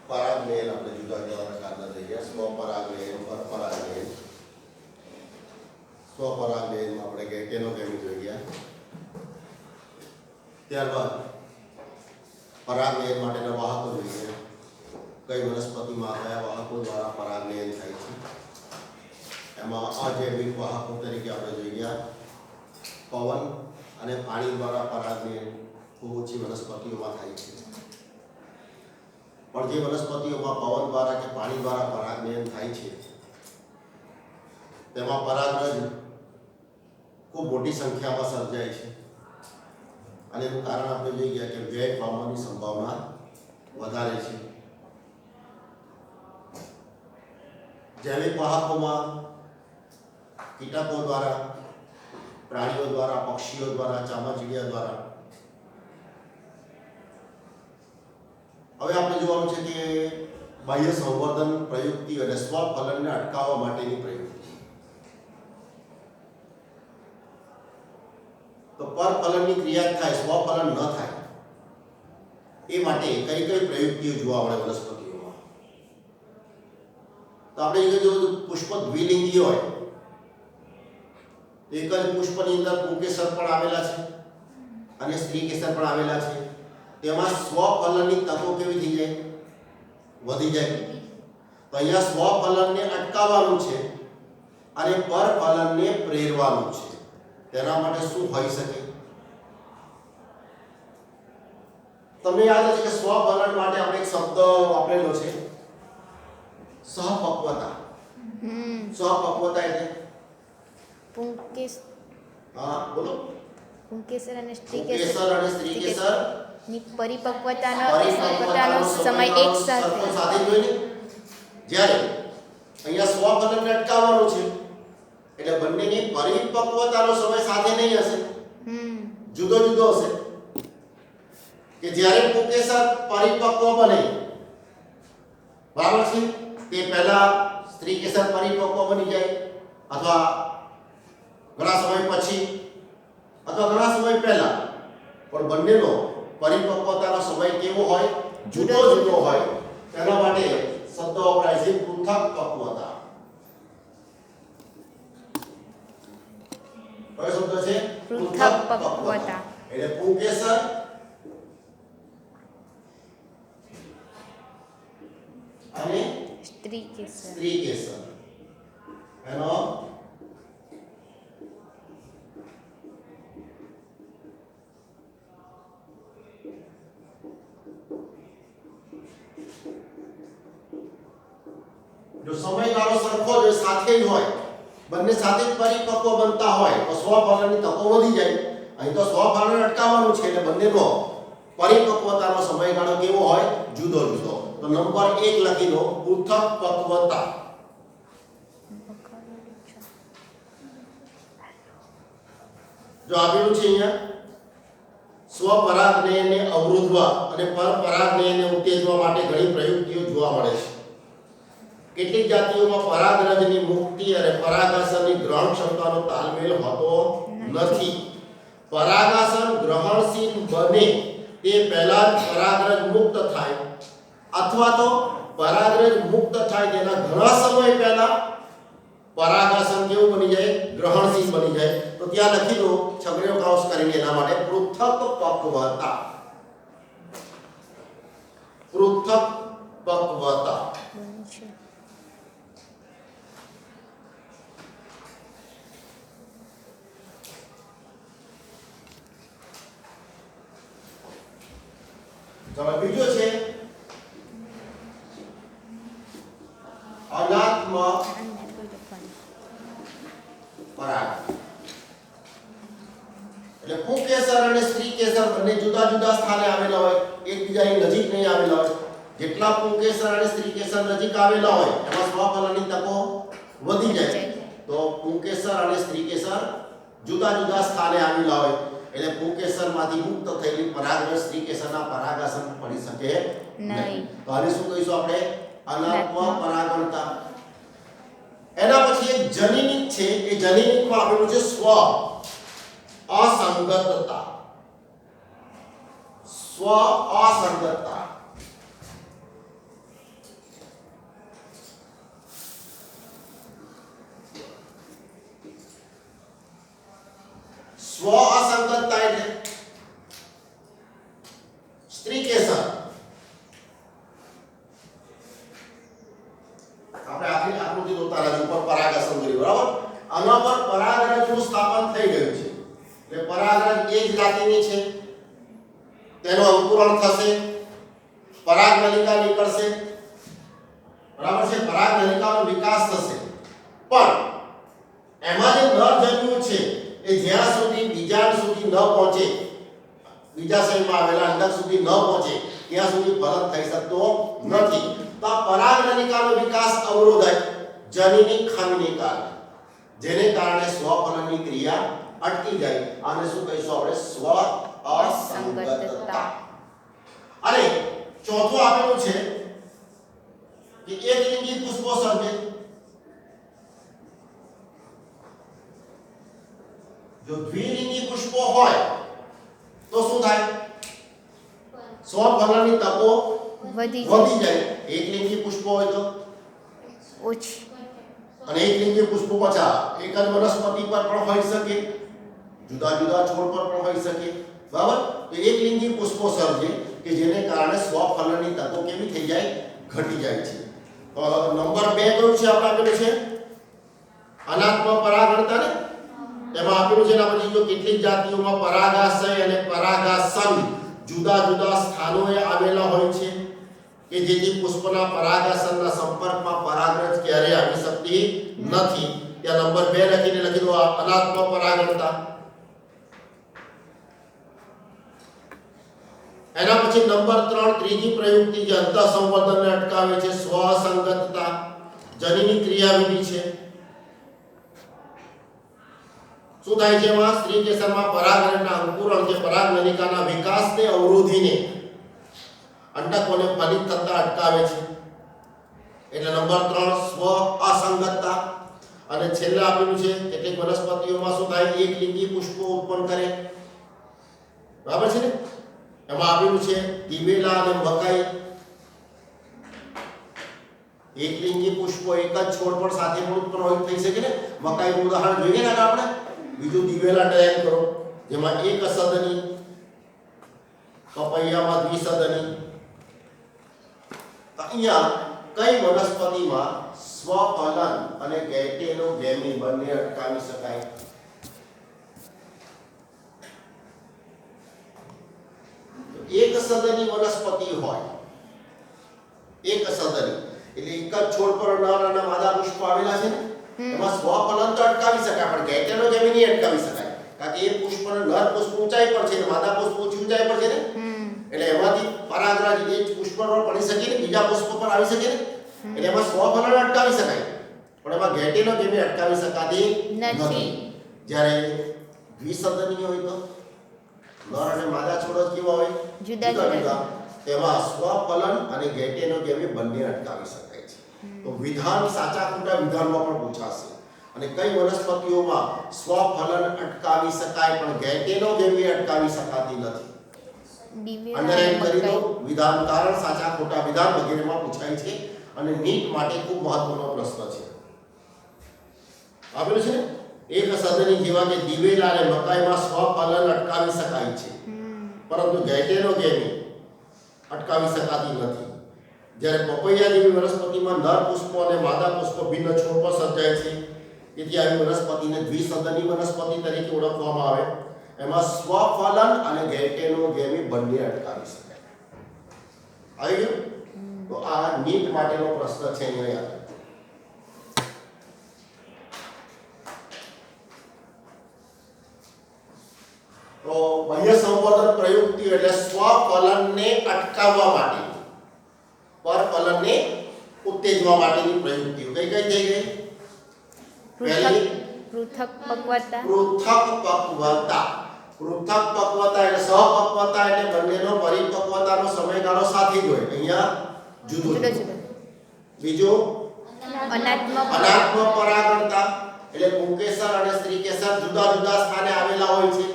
પરાગનયન આપણે જુદા જુદા પ્રકારના જોઈએ. સ્વપરાગનયન, પરપરાગનયન. સ્વપરાગનયનમાં આપણે કેનોગેમી જોઈએ. ત્યારબાદ પરાગનયન માટેના વાહકો જોઈએ. કઈ વનસ્પતિમાં કયા વાહકો દ્વારા પરાગનયન થાય છે. એમાં અજૈવિક વાહકો તરીકે આપણે જોઈએ પવન અને પાણી દ્વારા પરાગનયન ખૂબ ઓછી વનસ્પતિઓમાં થાય છે. પણ જે વનસ્પતિઓમાં પવન દ્વારા કે પાણી દ્વારા પરાગનયન થાય છે તેમાં પરાગરજ ખૂબ મોટી સંખ્યામાં સર્જાય છે. અને એનું કારણ આપણે જોઈ ગયા કે વેગ પામવાની સંભાવના વધારે છે. જૈવિક વાહકોમાં કીટકો દ્વારા, પ્રાણીઓ દ્વારા, પક્ષીઓ દ્વારા, ચામાચીડિયા દ્વારા. હવે આપણે જોવાનું છે કે બાહ્ય સંવર્ધન પ્રયુક્તિ અને સ્વફલનને અટકાવવા માટેની પ્રયુક્તિ. તો પરફલનની ક્રિયા થાય, સ્વફલન ન થાય એ માટે કઈ કઈ પ્રયુક્તિઓ જોવા મળે વનસ્પતિઓમાં. તો આપણે જો પુષ્પ દ્વિલિંગી હોય તો એક જ પુષ્પની અંદર પુંકેસર પણ આવેલા છે અને સ્ત્રીકેસર પણ આવેલા છે. તેમાં સ્વફલનની તકો કેવી થઈ જાય? વધી જાય. તો અહીંયા સ્વફલનને અટકાવવાનું છે અને પરફલનને પ્રેરવાનું છે. તેના માટે શું હોઈ શકે? તમને યાદ છે કે સ્વફલન માટે આપણે એક શબ્દ વાપરેલો છે, સહપક્વતા. સહપક્વતા એટલે પુંકેસ. હા બોલો. પુંકેસર અને પુંકેસર અને સ્ત્રીકેસર ની પરિપક્વતાનો સમય એક સાથે જોઈને જ્યારે અહીંયા સ્વફલનને અટકાવવાનું છે એટલે બંનેની પરિપક્વતાનો સમય સાથે નહીં હશે, જુદો જુદો હશે. કે જ્યારે પુંકેસર પરિપક્વ બને બરાબર છે તે પહેલા સ્ત્રીકેસર પરિપક્વ બની જાય, અથવા ઘણા સમય પછી, અથવા ઘણા સમય પહેલા. પણ બંનેનો પરિપક્વતાનો સમય કેવો હોય? જુદો જુદો હોય. તેના માટે શબ્દ વપરાય છે પૃથક પક્વતા. કયો શબ્દ છે? પૃથક પક્વતા. એટલે પુંકેસર અને સ્ત્રીકેસર એનો જો સમયગાળો સરખો જ સાથે જ હોય, બંને સાથે જ પરિપક્વ બનતા હોય તો સ્વફલનની તકો વધી જાય. અહીં તો સ્વફલન અટકાવવાનું છે એટલે બંનેનો પરિપક્વતાનો સમયગાળો કેવો હોય? જુદો જુદો. તો નંબર 1 લખી દો, પૃથક પક્વતા. જો આપેલું છે અહીંયા સ્વપરાગનયનને અવરોધવા અને પરપરાગનયનને ઉત્તેજવા માટે ઘણી પ્રયુક્તિઓ જોવા મળે છે. કેટલીક જાતિઓમાં પરાગરજની મુક્તિ અને પરાગાસનની ગ્રહણ ક્ષમતાનો તાલમેલ હોતો નથી. પરાગાસન ગ્રહણશીલ બને તે પહેલા જ પરાગરજ મુક્ત થાય, અથવા તો પરાગરજ મુક્ત થાય તેના ઘણા સમય પહેલા પરાગાસન કેવું બની જાય? ગ્રહણશીલ બની જાય. તો ત્યાં લખી દો છગડીયો ક્રોસ કરીને એના માટે પૃથક પક્વતા. પૃથક પક્વતા. ચાલો બીજો છે અનાત્મક પરાગ. એટલે પુંકેસર અને સ્ત્રીકેસર બંને જુદા જુદા સ્થાને આવેલા હોય, એકબીજાની નજીક નહીં આવેલા હોય. જેટલા પુંકેસર અને સ્ત્રીકેસર નજીક આવેલા હોય એમાં સ્વફલનની તકો વધી જાય. તો પુંકેસર અને સ્ત્રીકેસર જુદા જુદા સ્થાને આવેલા હોય એટલે પુંકેસરમાંથી મુક્ત થયેલી પરાગરજ સ્ત્રીકેસરના પરાગાસન પડી શકે નહીં. તો આને શું કહીશું આપણે? અનાત્મક પરાગણતા. એના પછી એક જનીનિક છે. એ જનીનિકમાં આપેલું છે સ્વ અસંગતતા. સ્વ અસંગતતા. સુધી ન પહોંચે ત્યાં સુધી ફલન થઈ શકતો નથી. તો આ પરાગનલિકાનો વિકાસ અવરોધાય જનીની ખામીને કારણે, જેને કારણે સ્વફલનની ક્રિયા અટકી જાય. આને શું કહીશું આપણે? સ્વ અસંગતતા. અને ચોથું આપેલું છે કે એકલિંગી પુષ્પો સર્જે. જો દ્વિલિંગી પુષ્પો હોય તો શું થાય? સ્વફલનની તકો વધી જાય. એકલિંગી પુષ્પો હોય તો ઓછી. અને એકલિંગી પુષ્પો પાછા એક જ વનસ્પતિ પર પણ હોઈ શકે, જુદા જુદા છોડ પર પણ હોઈ શકે. બરાબર? તો એકલિંગી પુષ્પો સર્જે કે જેને કારણે સ્વફલનની તકો કેવી થઈ જાય? ઘટી જાય છે. નંબર 2 કયું છે આપણે આપેલું છે? અનાત્મ પરાગણતા ને એમાં આપેલું છે. એના પછી જો કેટલીક જાતિઓમાં પરાગાશય અને પરાગાસન જુદા જુદા સ્થાનોએ આવેલા હોય છે કે જેથી પુષ્પના પરાગાસનના સંપર્કમાં પરાગરજ ક્યારે આવી શકતી નથી. ત્યાં નંબર 2 લખી દો અનાત્મ પરાગણતા. એના પછી નંબર 3 ત્રીજી પ્રયુક્તિ જે અંતઃસંવર્ધનને અટકાવે છે, સ્વસંગતતા જનીની ક્રિયાવિધિ છે. શું થાય છે એમાં? સ્ત્રી કેસરમાં પરાગરજના અંકુરણ કે પરાગનલિકાના વિકાસને અવરોધીને અંડકોને ફલિત થતા અટકાવે છે. એટલે નંબર 3 સ્વ અસંગતતા. અને છેલ્લે આપેલું છે કેટલીક વનસ્પતિઓમાં શું થાય? એકલિંગી પુષ્પો ઉત્પન્ન કરે. બરાબર છે ને? એમાં આપેલું છે દિવેલા અને મકાઈ. એકલિંગી પુષ્પો એક જ છોડ પર સાથે પણ ઉત્પન્ન થઈ શકે ને. મકાઈનું ઉદાહરણ જોઈએ ને આપણે. બીજું દિવેલા તૈયાર કરો જેમાં એક સદની, પપૈયામાં દ્વિસદની. અહીંયા કઈ વનસ્પતિમાં સ્વફલન અને ગેટેનોગેમી બંને અટકાવી શકાય? એક સદની વનસ્પતિ હોય, એક સદની એટલે એક જ છોડ પર નર અને માદા પુષ્પ આવેલા છે ને, એમાં સ્વફલન તો અટકાવી શકાય પણ ગેટેનોગેમી નહીં અટકાવી શકાય. કારણ કે એ પુષ્પનો નર પુષ્પ ઊંચાઈ પર છે અને માદા પુષ્પ ઊંચી ઊંચાઈ પર છે ને, એટલે એમાંથી પરાગરજ એ પુષ્પ પર પડી શકે ને, બીજા પુષ્પ પર આવી શકે ને, એટલે એમાં સ્વફલન અટકાવી શકાય પણ એમાં ગેટેનોગેમી અટકાવી શકાતી નથી. જ્યારે દ્વિસદની હોય તો નર અને માદા છોડ કેવા હોય? જુદા જુદા. તેમાં સ્વફલન અને ગેટેનોગેમી બંને અટકાવી શકાય છે. તો વિધાન સાચા ખોટા વિધાનમાં પણ પૂછાશે. અને કઈ વનસ્પતિઓમાં સ્વફલન અટકાવી શકાય પણ ગેટેનોગેમી અટકાવી શકાતી નથી? અંડરલાઈન કરી દો. વિધાન કારણ સાચા ખોટા વિધાન વગેરેમાં પૂછાય છે અને નીટ માટે ખૂબ મહત્વનો પ્રશ્ન છે. આપેલું છે ને એક સદની જેવા કે દિવેલા અને મકાઈમાં સ્વફલન અટકાવી શકાય છે પરંતુ ગેટેનોગેમી અટકાવી શકાતી નથી. જ્યારે પપૈયા જેવી વનસ્પતિમાં નર પુષ્પો અને માદા પુષ્પો ભિન્ન છોડ પર સર્જાય છે, તેથી આવી વનસ્પતિને દ્વિસદની વનસ્પતિ તરીકે ઓળખવામાં આવે. એમાં સ્વફલન અને ગેટેનોગેમી બંને અટકાવી શકાય. આવી ગયું? તો આ નીટ માટેનો પ્રશ્ન છે અહીંયા. તો બાહ્ય સંવર્ધન પ્રયુક્તિ એટલે સ્વફલનને અટકાવવા માટે, પરફલનને ઉત્તેજવા માટેની પ્રયુક્તિઓ કઈ કઈ થઈ ગઈ? પહેલી પૃથક પક્વતા. પૃથક પક્વતા એટલે સહપક્વતા એટલે બંનેનો પરિપક્વતાનો સમયગાળો સાથે જ હોય. અહીંયા જુદો જુદો. બીજું અનાત્મ પરાગણતા એટલે પુંકેસર અને સ્ત્રીકેસર જુદા જુદા સ્થાને આવેલા હોય છે,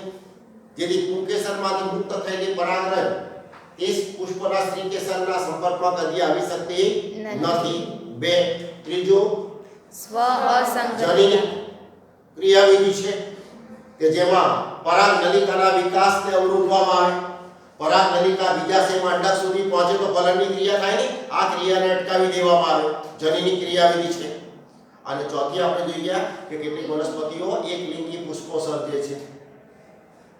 જેથી પુંકેસરમાંથી મુક્ત થયેલી પરાગરજ તે પુષ્પના સ્ત્રીકેસરના સંપર્કમાં કદી આવી શકતી નથી. 2 ત્રીજું સ્વ અસંગત જનીન ક્રિયાવિધિ છે કે જેમાં પરાગનલિકાના વિકાસને અવરોધવામાં આવે. પરાગનલિકા બીજાશયમાં અંડક સુધી પહોંચે તો ફલનની ક્રિયા થાય ને, આ ક્રિયાને અટકાવી દેવામાં આવે. જનીની ક્રિયાવિધિ છે. અને ચોથી આપણે જોઈએ કે કેટલીક વનસ્પતિઓ એકલિંગી પુષ્પો સર્જે છે.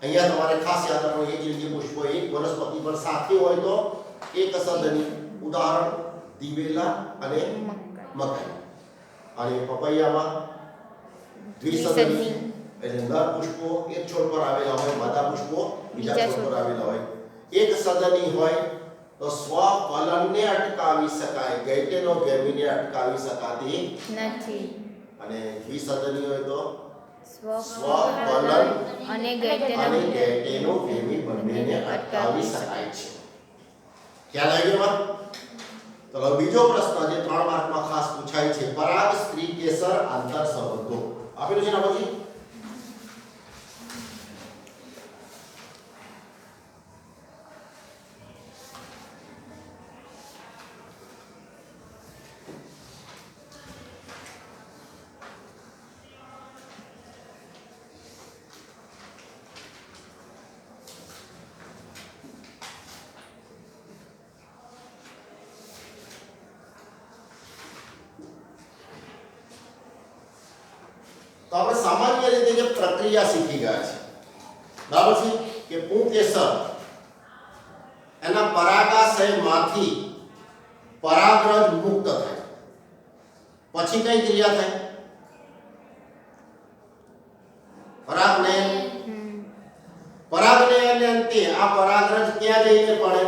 અહીંયા તમારે ખાસ યાદ રાખવું, એકલિંગી પુષ્પો એક વનસ્પતિ પર સાથે હોય તો એક સદની. ઉદાહરણ દિવેલા અને મકાઈ. અને પપૈયામાં દ્વિસદની એટલે નર પુષ્પો એક છોડ પર આવેલા હોય, માદા પુષ્પો બીજા છોડ પર આવેલા હોય. એક સદની હોય તો સ્વફલનને અટકાવી શકાય, ગૈટેનોગેમીને અટકાવી શકાતી નથી. અને દ્વિસદની હોય તો સ્વફલન સ્વફલન અને અને ગૈટેનો ગૈટેનોગેમી બંનેને અટકાવી શકાય છે. ખ્યાલ આવી ગયો? ચલો બીજો પ્રશ્ન જે 3 માર્કમાં ખાસ પૂછાય છે, પરાગ સ્ત્રીકેસર આંતર સંબંધો આપેલું છે ને પછી. તો આપણે સામાન્ય રીતે જે પ્રક્રિયા શીખી ગયા છે, બરાબર છે, કે પુંકેસર એના પરાગાશયમાંથી પરાગરજ મુક્ત થાય પછી કઈ ક્રિયા થાય? પરાગનયન. પરાગનયનને અંતે આ પરાગરજ ક્યાં જઈને પડે?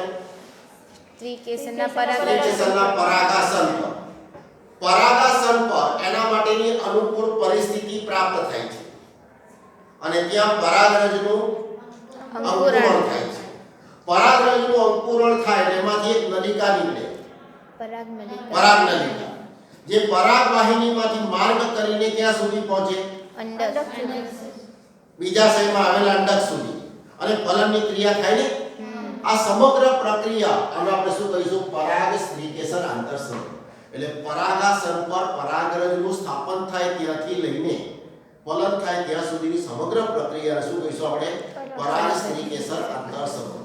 સ્ત્રીકેસરના સ્ત્રીકેસરના પરાગાસન પર. પરાગાસન પર એના માટેની અનુકૂળ પરિસ્થિતિ પ્રાપ્ત થાય છે અને ત્યાં પરાગરજનું અંકુરણ થાય છે. પરાગરજનું અંકુરણ થાય એમાંથી એક નલિકા નીકળે, પરાગનલિકા, જે પરાગવાહિનીમાંથી માર્ગ કરીને ક્યાં સુધી પહોંચે? અંડક. બીજાશયમાં આવેલા અંડક સુધી, અને ફલનની ક્રિયા થાય ને. આ સમગ્ર પ્રક્રિયા આને આપણે શું કહીશું? પરાગ સ્ત્રીકેસર આંતરસંબંધ. એટલે પરાગાસન પર પરાગરજનું સ્થાપન થાય ત્યાંથી લઈને ફલન થાય ત્યાં સુધીની સમગ્ર પ્રક્રિયાને શું કહીશું આપણે? પરાગ સ્ત્રીકેસર આંતરસંબંધ.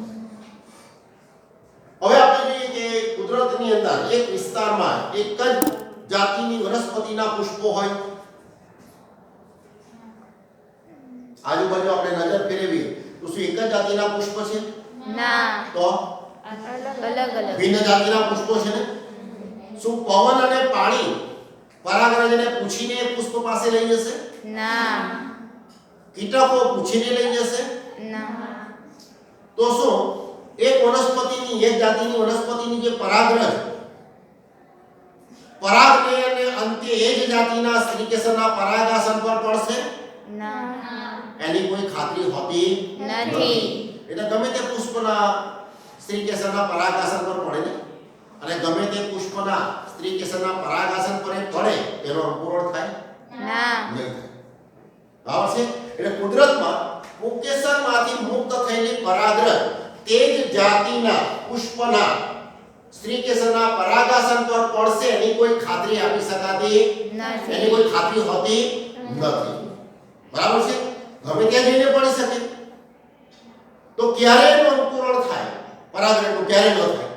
હવે આપણે જોઈએ કે કુદરતની અંદર એક વિસ્તારમાં એક જ જાતિની વનસ્પતિના પુષ્પો હોય. આજુબાજુ આપણે નજર ફેરવીએ તો શું એક જ જાતિના પુષ્પ છે? ના, તો અલગ અલગ ભિન્ન જાતિના પુષ્પો છે ને. શું પવન અને પાણી પરાગરજને પૂછીને પુષ્પ પાસે લઈ જશે? ના, કીટકો પૂછીને લઈ જશે? ના. તો શું એક વનસ્પતિની, એક જાતિની વનસ્પતિની જે પરાગરજ પરાગનયનને અંતે એ જ જાતિના સ્ત્રીકેસરના પરાગાસન પર પડશે? ના, એની કોઈ ખાતરી હોતી નથી. એટલે ગમે તે પુષ્પના સ્ત્રીકેસરના પરાગાસન પર પડે ને, અને ગમે તે પુષ્પના સ્ત્રીકેસરના પરાગાસન પર એ પડે એનો અંકુરણ થાય? ના. નહીં થાય. બરાબર છે? એટલે કુદરતમાં પુંકેસરમાંથી મુક્ત થયેલી પરાગરજ તે જ જાતિના પુષ્પના સ્ત્રીકેસરના પરાગાસન પર પડશે એની કોઈ ખાતરી આપી શકાતી નથી. એની કોઈ ખાતરી હોતી નથી. બરાબર છે? ગમે ત્યાં જઈને પડી શકે. તો ક્યારે એનું અંકુરણ થાય પરાગરજનું, ક્યારે ન થાય?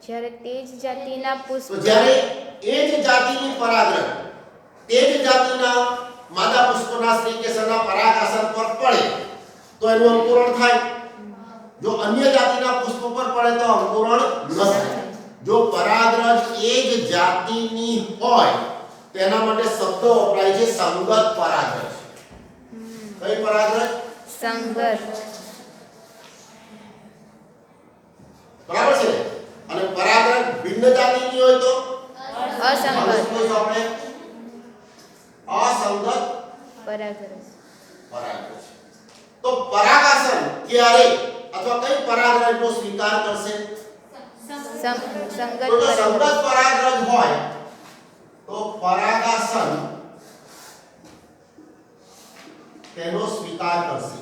જ્યારે તે જ જાતિના પુષ્પ, તો જ્યારે એ જ જાતિની પરાગરજ તે જ જાતિના માદા પુષ્પના સ્ત્રીકેસરના પરાગાસન પર પડે તો એનું અંકુરણ થાય. જો અન્ય જાતિના પુષ્પ પર પડે તો અંકુરણ ન થાય. જો પરાગરજ એ જ જાતિની હોય તેના માટે શબ્દ વપરાય છે સંગત પરાગરજ. કઈ પરાગરજ? સંગત. બરાબર છે? અને પરાગરજ ભિન્ન જાતિની હોય તો અસંગત આપણે અસંગત પરાગરજ. પરાગરજ. તો પરાગાસન ક્યારે અથવા કઈ પરાગરજનો સ્વીકાર કરશે? સંગત તો જો સંગત પરાગરજ. પરાગરજ હોય તો પરાગાસન તેનો સ્વીકાર કરશે,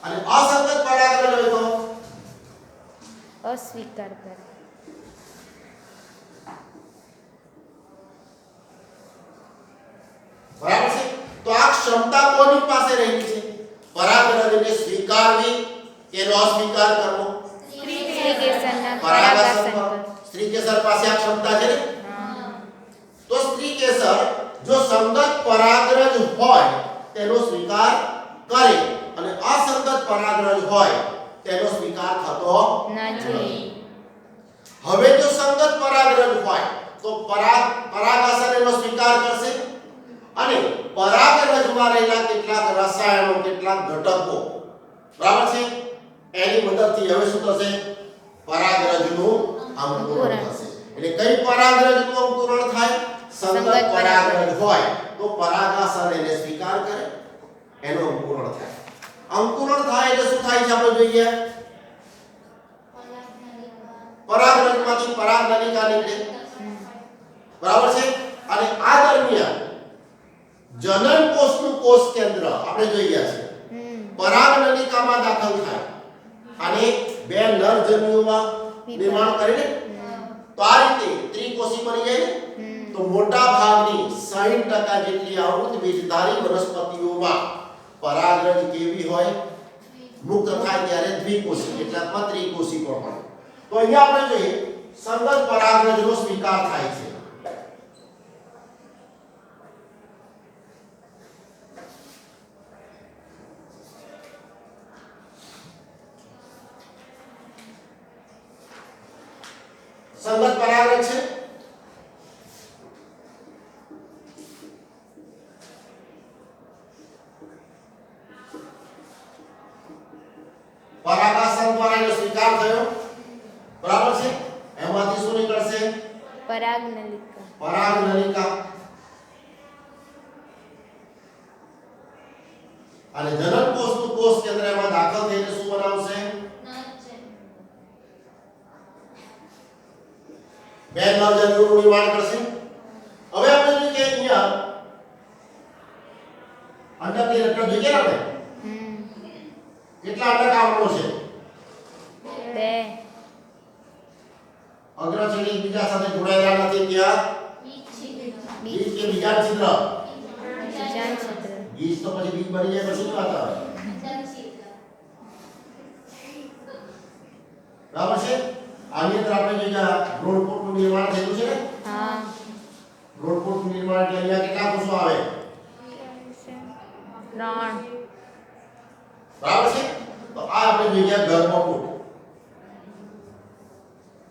અને અસંગત પરાગરજ હોય તો અસ્વીકાર કરે. બરાબર છે? તો આ ક્ષમતા કોની પાસે રહેલી છે? પરાગરજને સ્વીકારવી કે નો સ્વીકાર કરવો? સ્ત્રીકેસરના પરાગાસન પરાગાસન પર પર. સ્ત્રીકેસર પાસે આ ક્ષમતા છે ને. હા. તો સ્ત્રીકેસર જો સંગત પરાગરજ હોય તેનો સ્વીકાર કરે અને અસંગત પરાગરજ હોય તેનો સ્વીકાર થતો નથી. હવે જો સંગત પરાગરજ હોય તો પરાગાસન એનો સ્વીકાર કરશે, અને પરાગરજમાં રહેલા કેટલાક રસાયણો, કેટલાક ઘટકો, બરાબર છે, એની મદદથી હવે શું થશે? પરાગરજનું અંકુરણ થશે. એટલે કઈ પરાગરજનું અંકુરણ થાય? સંગત પરાગરજ હોય તો પરાગાશર એને સ્વીકાર કરે, એનું અંકુરણ થાય. અંકુરણ થાય એટલે શું થાય છે આપણે જોઈએ? પરાગરજમાંથી પરાગનલિકા નીકળે, બરાબર છે. અને આ દરમિયાન જનન કોષનું કોષ કેન્દ્ર આપણે જોઈએ છે પરાગનલિકામાં દાખલ થાય અને બે નરજન્યુઓમાં નિર્માણ કરે ને, તો આ રીતે ત્રિકોષી બની જાય ને. તો મોટા ભાગની 60% જેટલી આવૃત બીજધારી વનસ્પતિઓમાં પરાગરજ કેવી હોય? મુક્ત થાય ત્યારે દ્વિકોષી, કેટલાકમાં ત્રિકોષી પણ હોય. તો અહીંયા આપણે જોઈએ સંગત પરાગરજનો સ્વીકાર થાય છે. સંગત પરાગરજ છે. પરાગાશર દ્વારા એનો સ્વીકાર થયો, બરાબર છે. એમાંથી શું નીકળશે? પરાગનલિકા. પરાગનલિકા. અને જનન કોષનું કોષ કેન્દ્ર એમાં દાખલ થઈને શું બનાવશે? બે નરજન્યુઓનું નિર્માણ કરશે. હવે આપણે જોઈએ કે અહીંયા અંડકની રચના જોઈએ ને આપણે. કેટલા અંડક આવરણો છે? 2. અગ્રછેદી બીજા સાથે જોડાયેલા નથી ત્યાં બીજ કે બીજા છિદ્ર? બીજાણ છિદ્ર. બીજ તો પછી બીજ બની જાય પછી શું વાત આવે? બરાબર છે. આની અંદર આપણે જોઈએ ભ્રૂણપોટનું નિર્માણ થયું છે ને. હા. ભ્રૂણપોટનું નિર્માણ એટલે અહીંયા કેટલા કોષો આવે? 3. બરાબર છે. તો આ આપણે જોઈએ ગર્ભપુટ.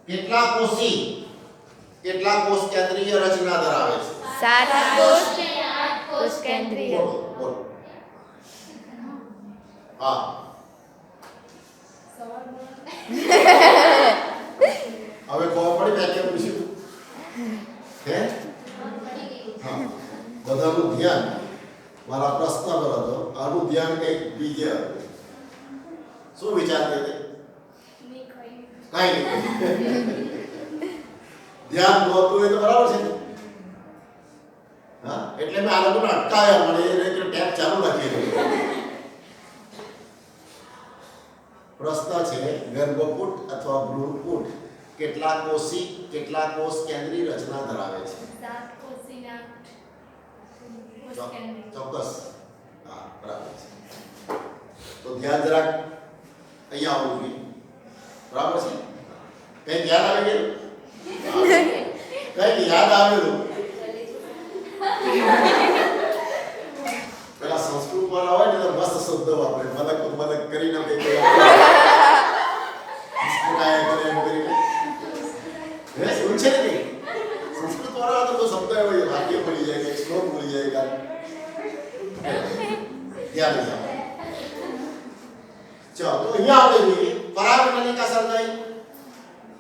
કેટલા કોષી, કેટલા કોષ કેન્દ્રીય રચના ધરાવે છે? 7 કોષ. કોષ કેન્દ્રીય. બોલો. હા. હવે ખબર પડી મેં કેમ પૂછ્યું? હે? હા. બધાનું ધ્યાન મારા પ્રશ્ન પર હતો, આનું ધ્યાન કંઈક બીજે હતું. શું વિચારતી હતી? કઈ નહીં. ધ્યાન નહોતું એ તો બરાબર છે. હા, એટલે મેં આ લોકોને અટકાવ્યા, મને એ રીતે ટેપ ચાલુ રાખી દીધું. પ્રશ્ન છે ગર્ભપુટ અથવા ભ્રૂણપુટ કેટલા કોષી, કેટલા કોષ કેન્દ્રી રચના ધરાવે છે? 7 કોષીના કોષ કેન્દ્રી. ચોક્કસ. હા, બરાબર છે. તો ધ્યાન જરાક અહીંયા આવવું જોઈએ, બરાબર છે. કઈ યાદ આવી ગયું? કઈ યાદ આવેલું? પેલા સંસ્કૃત વાળા હોય ને તો મસ્ત શબ્દ વાપરે, મદક મદક કરીને કંઈક મુસ્કુરાય કરે એમ કરીને. હે, શું છે ને? સંસ્કૃત વાળા તો શબ્દ હોય, વાક્ય બોલી જાય, એક શ્લોક બોલી જાય કાં. યાદ છે. ચાલો, તો અહીંયા આપણે જોઈએ પરાગનલિકા સર્જાઈ.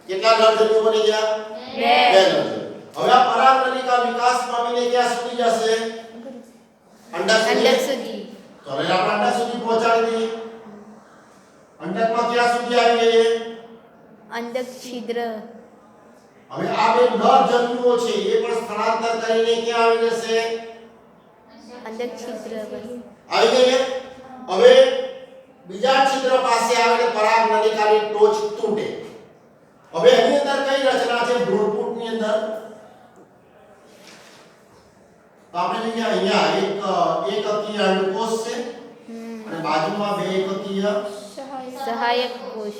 કેટલા નરજન્યુઓ બની ગયા? 2. 2 નરજન્યુ. હવે આ પરાગનલિકા વિકાસ પામીને ક્યાં સુધી જશે? અંડક સુધી. તો હવે આપણે અંડક સુધી પહોંચાડી દઈએ. અંડકમાં ક્યાં સુધી આવી ગઈએ? અંડક છિદ્ર. હવે આ બે નરજન્યુઓ છે એ પણ સ્થળાંતર કરીને ક્યાં આવી જશે? અંડક છિદ્ર પર. આવી ગઈ. હવે બીજા છિદ્ર પાસે આવીને પરાગનલિકાની ટોચ તૂટે. હવે એની અંદર કઈ રચના છે ભ્રૂણપુટની અંદર? તો આપણે જોઈએ અહીંયા એક એકકીય અંડકોષ છે અને બાજુમાં 2 એકકીય સહાયક કોષ.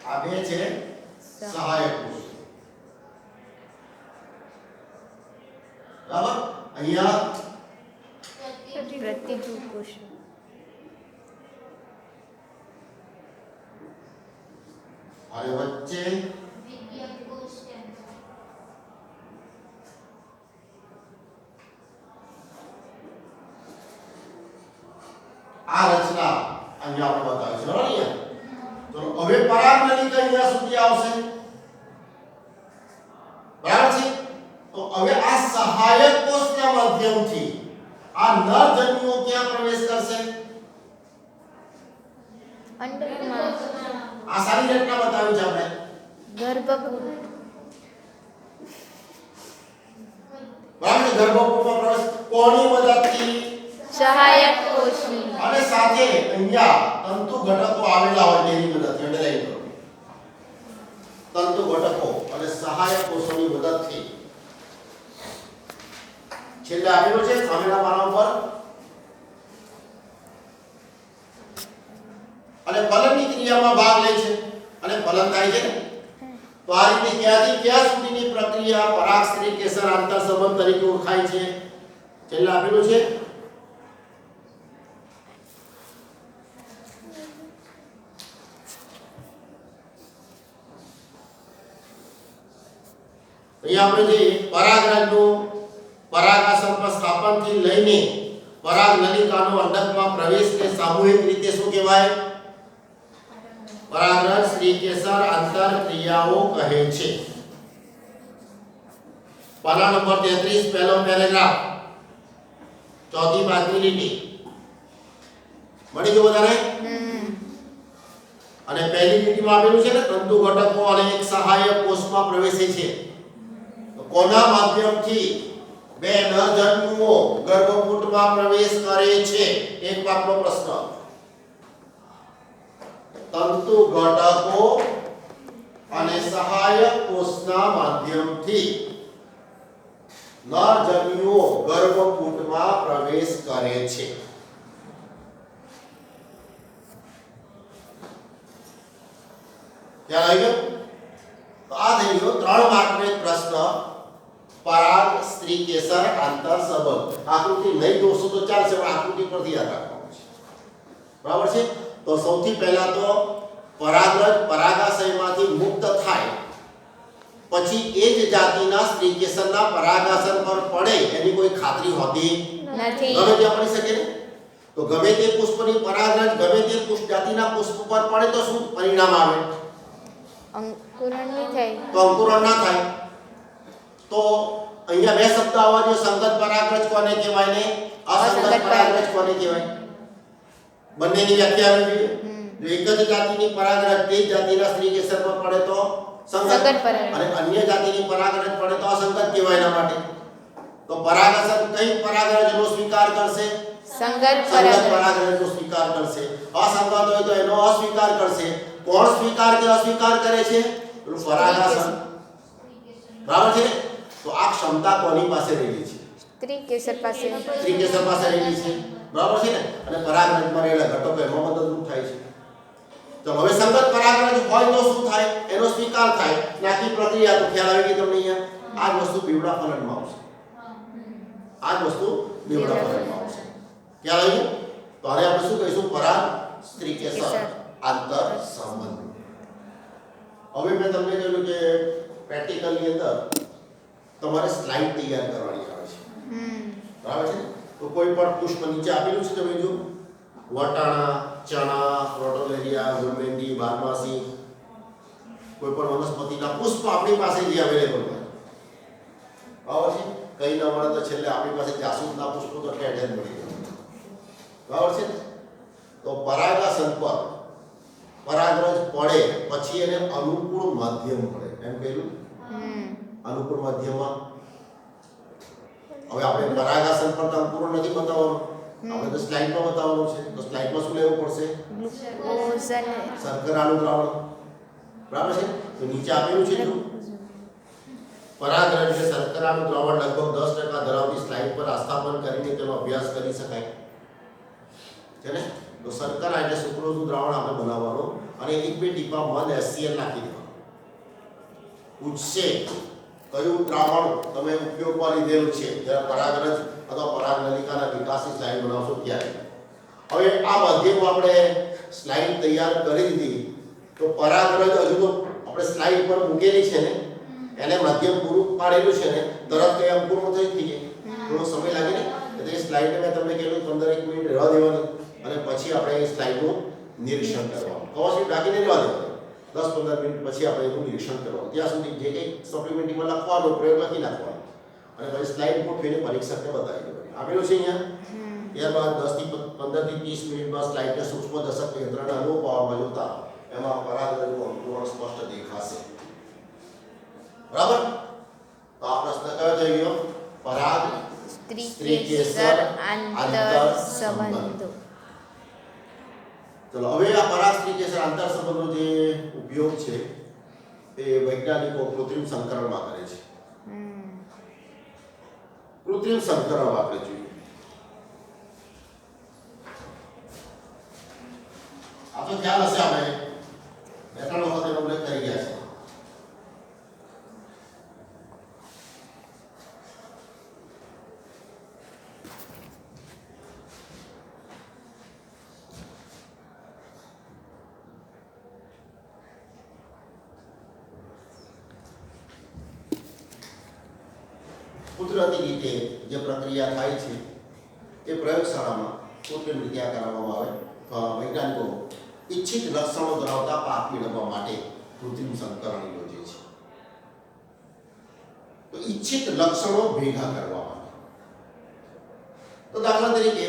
આ 2 છે સહાયક કોષ. બરાબર. અહીંયા પ્રતિજુ કોષ. અને વચ્ચે આ રચના અહીંયા આપણે બતાવી છે બરાબર અહીંયા. ચલો હવે પરાગનલિકા અહીંયા સુધી આવશે બરાબર છે. તો હવે આ સહાયક કોષના માધ્યમથી આ નરજન્યુઓ ક્યાં પ્રવેશ કરશે? અંડકમાં આ સારી રચના બતાવી છે આપણે. ગર્ભપુર બરાબર છે. ગર્ભપુરમાં પ્રવેશ કોની મદદથી? સહાયક કોષની અને સાથે અહીંયા તંતુ ઘટકો આવેલા હોય તેની મદદથી અંડરલાઈન કરો. તંતુ ઘટકો અને સહાયક કોષોની મદદથી છેલ્લે આપેલું છે સામેના પાના ઉપર. અને ફલનની ક્રિયામાં ભાગ લે છે અને ફલન થાય છે ને. તો આ રીતે ક્યાંથી ક્યાં સુધીની પ્રક્રિયા પરાગ સ્ત્રી કેસર આંતર સંબંધ તરીકે ઓળખાય છે? છેલ્લે આપેલું છે અહીંયા આપણે જે પરાગરજનું પરાગાસન પર સ્થાપનથી લઈને પરાગનલિકાનો અંડકમાં પ્રવેશને સામૂહિક રીતે શું કહેવાય? પરાગરજ સ્ત્રી કેસર આંતર ક્રિયાઓ કહે છે. પાના નંબર 33 પહેલો પેરેગ્રાફ ચોથી પાંચમી લીટી મળી ગયું બધાને? અને પહેલી લીટીમાં આપેલું છે ને તંતુ ઘટકો અને એક સહાયક કોષમાં પ્રવેશે છે. તો કોના માધ્યમથી બે નરજન્યુઓ ગર્ભકૂટમાં પ્રવેશ કરે છે? એક વાક્યનો પ્રશ્ન. તંતુ ઘટકો અને સહાયક કોષના માધ્યમથી નરજન્યુઓ ગર્ભકૂટમાં પ્રવેશ કરે છે. ખ્યાલ આવી ગયો? તો આ થઈ ગયો 3 માર્કનો એક પ્રશ્ન પરાગ સ્ત્રી કેસર આંતર સંબંધ. આકૃતિ નહીં દોરશો તો ચાલશે પણ આકૃતિ પરથી યાદ રાખવાનું છે બરાબર છે. તો સૌથી પહેલા તો પરાગરજ પરાગાશયમાંથી મુક્ત થાય પછી એ જ જાતિના સ્ત્રી કેસરના પરાગાસન પર પડે એની કોઈ ખાતરી હોતી નથી. ગમે ત્યાં પડી શકે ને. તો ગમે તે પુષ્પની પરાગરજ ગમે તે પુષ્પ જાતિના પુષ્પ પર પડે તો શું પરિણામ આવે? અંકુરણ નહીં થાય. તો અંકુરણ ના થાય. તો અહીંયા બે શબ્દ આવવા જોઈએ. સંગત પરાગરજ કોને કહેવાય ને અસંગત પરાગરજ કોને કહેવાય? બંનેની વ્યાખ્યા આવી જોઈએ. જો એક જ જાતિની પરાગરજ તે જ જાતિના સ્ત્રી કેસર પર પડે તો સંગત પરાગરજ અને અન્ય જાતિની પરાગરજ પડે તો અસંગત કહેવાય. એના માટે તો પરાગાસન કઈ પરાગરજનો સ્વીકાર કરશે? સંગત સંગત પરાગરજનો સ્વીકાર કરશે. અસંગત હોય તો એનો અસ્વીકાર કરશે. કોણ સ્વીકાર કે અસ્વીકાર કરે છે? પરાગાસન. બરાબર છે. તો આ ક્ષમતા કોની પાસે રહેલી છે? સ્ત્રી કેસર પાસે. સ્ત્રી કેસર પાસે રહેલી છે બરાબર છે ને. અને પરાગરજમાં રહેલા ઘટકો એમાં મદદરૂપ થાય છે. તો હવે સંગત પરાગરજ હોય તો શું થાય? એનો સ્વીકાર થાય. નાખી પ્રક્રિયા તો ખ્યાલ આવી ગઈ તમને અહીંયા. આ જ વસ્તુ બીવડા ફલનમાં આવશે. આ જ વસ્તુ બીવડા ફલનમાં આવશે. ખ્યાલ આવી ગયો? તો આને આપણે શું કહીશું? પરાગ સ્ત્રી કેસર આંતર સંબંધ. હવે મેં તમને કહ્યું કે પ્રેક્ટિકલની અંદર તમારે સ્લાઇડ તૈયાર કરવાની આવે છે બરાબર છે. તો કોઈ પણ પુષ્પ નીચે આપેલું છે તમે જો વટાણા, ચણા, પ્રોટોલેરિયા, ગુલમેંડી, બારમાસી કોઈ પણ વનસ્પતિના પુષ્પ આપણી પાસે જે અવેલેબલ હોય બરાબર છે. કઈ ન મળે તો છેલ્લે આપણી પાસે જાસૂદના પુષ્પો તો ઠેર ઠેર મળી જાય બરાબર છે. તો પરાગાસન પર પરાગરજ પડે પછી એને અનુકૂળ માધ્યમ મળે એમ કહેલું. અનુકૂળ માધ્યમમાં હવે આપણે પરાગાસન પર તો અંકુરણ નથી બતાવવાનું. આપણે તો સ્લાઇડમાં બતાવવાનું છે. તો સ્લાઇડમાં શું લેવું પડશે? ગ્લુકોઝ અને શર્કરાનું દ્રાવણ બરાબર છે. તો નીચે આપેલું છે જો પરાગરજ એટલે શર્કરાનું દ્રાવણ લગભગ 10% ધરાવતી સ્લાઇડ પર આસ્થાપન કરીને તેનો અભ્યાસ કરી શકાય છે ને. તો શર્કરા એટલે સુક્રોઝનું દ્રાવણ આપણે બનાવવાનું અને 1-2 ટીપા મધ HCl નાખી દેવાનું. પૂછશે કયું દ્રાવણ તમે ઉપયોગમાં લીધેલું છે જ્યારે પરાગરજ અથવા પરાગનલિકાના વિકાસની સ્લાઇડ બનાવશો ત્યારે. હવે આ માધ્યમમાં આપણે સ્લાઇડ તૈયાર કરી દીધી. તો પરાગરજ હજુ તો આપણે સ્લાઇડ પર મૂકેલી છે ને એને માધ્યમ પૂરું પાડેલું છે ને તરત કઈ અંકુરણ થઈ જાય થોડો સમય લાગે ને. એટલે સ્લાઇડ મેં તમને કહેલું 15-1 મિનિટ રહેવા દેવાની અને પછી આપણે એ સ્લાઇડનું નિરીક્ષણ કરવાનું. કવર સ્લિપ ઢાંકીને રહેવા દેવાનું. 10-15 મિનિટ પછી આપણે એનું નિરીક્ષણ કરવાનું. ત્યાં સુધી જે કંઈ સપ્લિમેન્ટરીમાં લખવાનો પ્રયોગ લખી નાખવાનો અને પછી સ્લાઇડ ગોઠવીને પરીક્ષકને બતાવી દેવાની. આપેલું છે અહીંયા. ત્યારબાદ 10 થી 15 થી 30 મિનિટમાં સ્લાઇડને સૂક્ષ્મદર્શક યંત્રના લો પાવરમાં જોતા એમાં પરાગરજનું અંકુરણ સ્પષ્ટ દેખાશે. બરાબર? તો આ પ્રશ્ન કયો થઈ ગયો? પરાગ સ્ત્રીકેસર આંતર સંબંધો. ચલો હવે આ પરાગ સ્ત્રીકેસર આંતર સંબંધનો જે ઉપયોગ છે એ વૈજ્ઞાનિકો કૃત્રિમ સંકરણમાં કરે છે. કૃત્રિમ સંકરણ આપણે જોઈએ. આ તો ખ્યાલ હશે, આપણે 2-3 વખત એનો ઉલ્લેખ કરી ગયા છે. કુદરતી રીતે જે પ્રક્રિયા થાય છે એ પ્રયોગશાળામાં કૃત્રિમ રીતે કરવામાં આવે. વૈજ્ઞાનિકો ઈચ્છિત લક્ષણો ધરાવતા પાક મેળવવા માટે કૃત્રિમ સંકરણ યોજે છે. તો ઈચ્છિત લક્ષણો ભેગા કરવા માટે. તો દાખલા તરીકે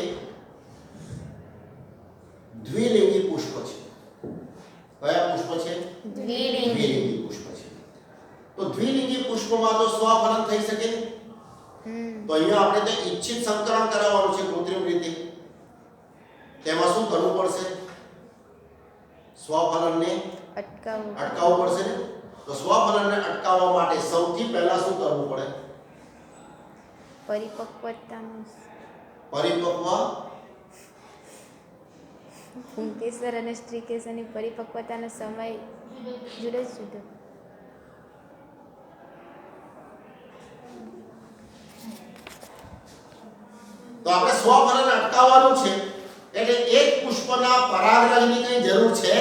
દ્વિલિંગી પુષ્પ છે. કયા પુષ્પ છે? દ્વિલિંગી પુષ્પ છે. તો દ્વિલિંગી પુષ્પમાં તો સ્વફલન થઈ શકે ને? તો અહીંયા આપણે તે ઈચ્છિત સંકરણ કરાવવાનું છે કૃત્રિમ રીતે. તેમાં શું કરવું પડશે? સ્વફલનને અટકાવવું પડશે ને? તો સ્વફલનને અટકાવવા માટે સૌથી પહેલા શું કરવું પડે? પરિપક્વ પુંકેસર અને સ્ત્રીકેસરની પરિપક્વતાનો સમય જુદો જુદો. તો આપણે સ્વફલન અટકાવવાનું છે એટલે એક પુષ્પના પરાગરજની કઈ જરૂર છે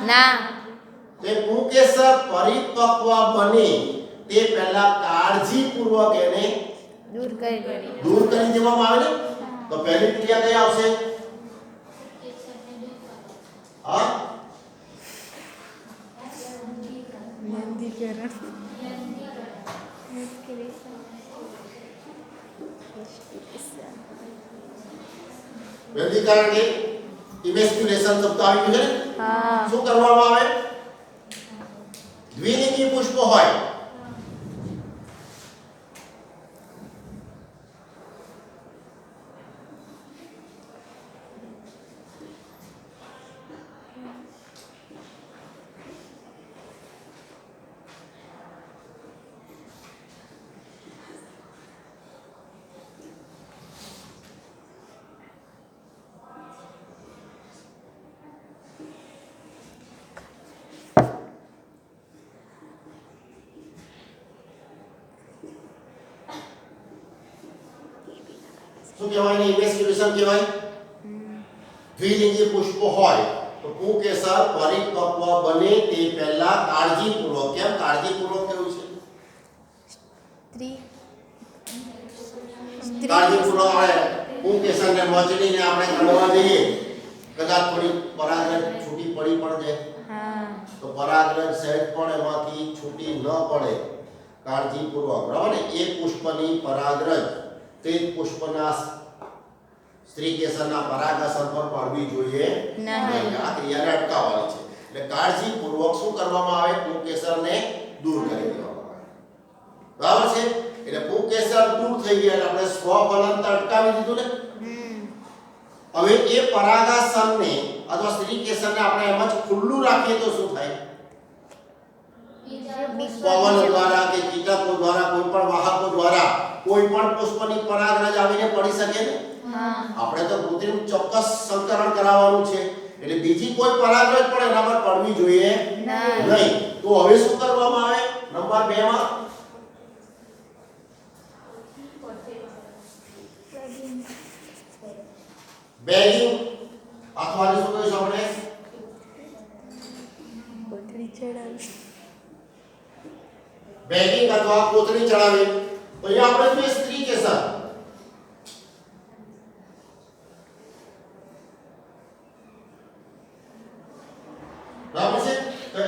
ના. તે પુંકેસર પરિપક્વ બને તે પહેલા કાળજીપૂર્વક એને દૂર કરી દેવામાં આવે ને. તો પહેલી ક્રિયા કઈ આવશે? હા, વ્યંધીકરણ કે ઇમેસ્ક્યુલેશન શબ્દ આવી ગયું છે ને. શું કરવામાં આવે? દ્વિલિંગી પુષ્પ હોય શું કહેવાય ને? ઇમેસ્ક્યુલેશન કહેવાય. દ્વિલિંગી પુષ્પ હોય તો પુંકેસર પરિપક્વ બને તે પહેલા કાળજીપૂર્વક. કેમ કાળજીપૂર્વક કેવું છે? કાળજીપૂર્વક આપણે પુંકેસરને મચડીને આપણે કરવા જઈએ, કદાચ થોડી પરાગરજ છૂટી પડી પણ જાય તો પરાગરજ સહેજ પણ એમાંથી છૂટી ન પડે. કાળજીપૂર્વક, બરાબર ને? એક પુષ્પની પરાગરજ તે પુષ્પના સ્ત્રીકેસરના પરાગાસન પર પડવી જોઈએ નહીં. આ ક્રિયાને અટકાવવાની છે. એટલે કાળજીપૂર્વક શું કરવામાં આવે? પુંકેસરને દૂર કરી દેવામાં આવે. બરાબર છે? એટલે પુંકેસર દૂર થઈ ગયા એટલે આપણે સ્વફલન તો અટકાવી દીધું ને. હવે એ પરાગાસનને અથવા સ્ત્રીકેસરને આપણે એમ જ ખુલ્લું રાખીએ તો શું થાય? પવન દ્વારા કે કીટકો દ્વારા, કોઈ પણ વાહકો દ્વારા કોઈ પણ પુષ્પની પરાગરજ આવીને પડી શકે ને. આપણે તો કૃત્રિમ ચોક્કસ સંકરણ કરાવવાનું છે એટલે બીજી કોઈ પરાગરજ પણ એના પર પડવી જોઈએ નહીં. તો હવે શું કરવામાં આવે? નંબર 2 માં બેગિંગ અથવા શું કહીશું આપણે? બેગિંગ અથવા કોથળી ચડાવી. તો અહીંયા આપણે જોઈએ સ્ત્રીકેસર.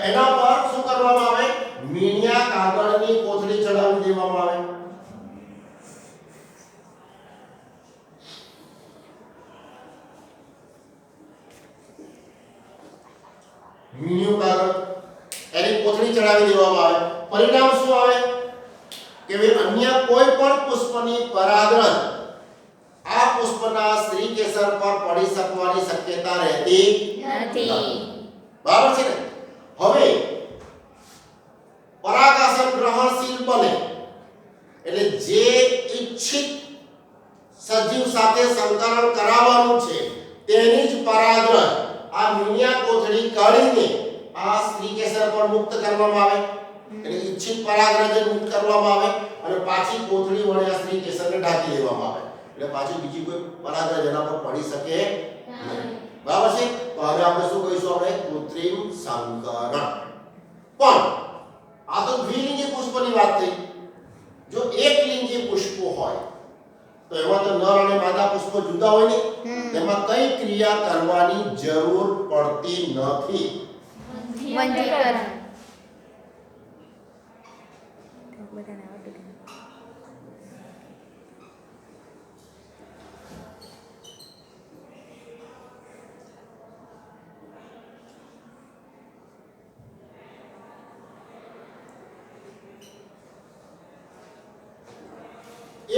એના પર શું કરવામાં આવે? મીણિયા કાગળની કોથળી ચડાવી દેવામાં આવે. મીણિયું કાગળ એની કોથળી ચડાવી દેવામાં આવે. પરિણામ શું આવે કે ભાઈ અન્ય કોઈ પણ પુષ્પની પરાગરજ આ પુષ્પના સ્ત્રી કેસર પર પડી શકવાની શક્યતા રહેતી નથી. બરાબર છે ને? હવે પરાગાસન ગ્રહણશીલ બને એટલે જે ઈચ્છિત સજીવ સાથે સંકરણ કરાવવાનું છે તેની જ પરાગરજ આ મીણિયા કોથળી કાઢીને આ સ્ત્રી કેસર પર મુક્ત કરવામાં આવે. એટલે ઈચ્છિત પરાગરજ મુક્ત કરવામાં આવે અને પાછી કોથળી વડે આ સ્ત્રી કેસરને ઢાંકી દેવામાં આવે. એટલે પાછી બીજી કોઈ પરાગરજ એના પર પડી શકે નહીં. બરાબર છે? તો હવે આપણે શું કહીશું? આપણે કૃત્રિમ સંકરણ. પણ આ તો દ્વિલિંગી પુષ્પની વાત થઈ. જો એકલિંગી પુષ્પો હોય તો એમાં તો નર અને માદા પુષ્પો જુદા હોય ને, તેમાં કઈ ક્રિયા કરવાની જરૂર પડતી નથી. વંધ્યીકરણ. બધાને આવડતું નથી.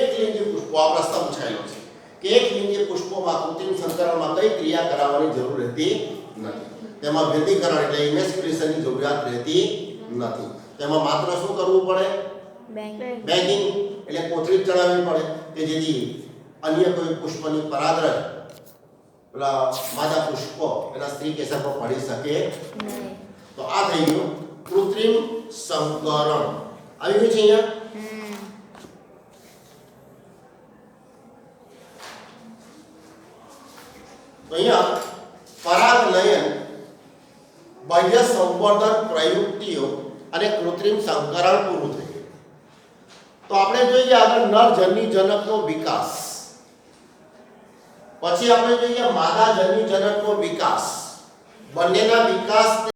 એકલિંગી પુષ્પો આ પ્રશ્ન પૂછાયેલો છે કે એકલિંગી પુષ્પોમાં કૃત્રિમ સંકરણમાં કઈ ક્રિયા કરાવવાની જરૂર રહેતી નથી. તેમાં ભેદીકરણ એટલે ઇમેસ્ક્યુલેશનની જરૂરિયાત રહેતી નથી. તેમાં માત્ર શું કરવું પડે? બેગિંગ એટલે કોથળી ચડાવવી પડે કે જેથી અન્ય કોઈ પુષ્પની પરાગરજ પેલા માદા પુષ્પો એના સ્ત્રી કેસર પર પડી શકે નહીં. તો આ થઈ ગયું કૃત્રિમ સંકરણ. આવી ગયું છે અહીંયા. તો અહીંયા પરાગલયન, બાહ્ય સંવર્ધન પ્રયુક્તિઓ અને કૃત્રિમ સંકરણ પૂરું થયું. તો આપણે જોઈએ આગળ નરજન્યુ જનકનો વિકાસ. પછી આપણે જોઈએ માદા જન્યુ જનકનો વિકાસ. બંનેના વિકાસ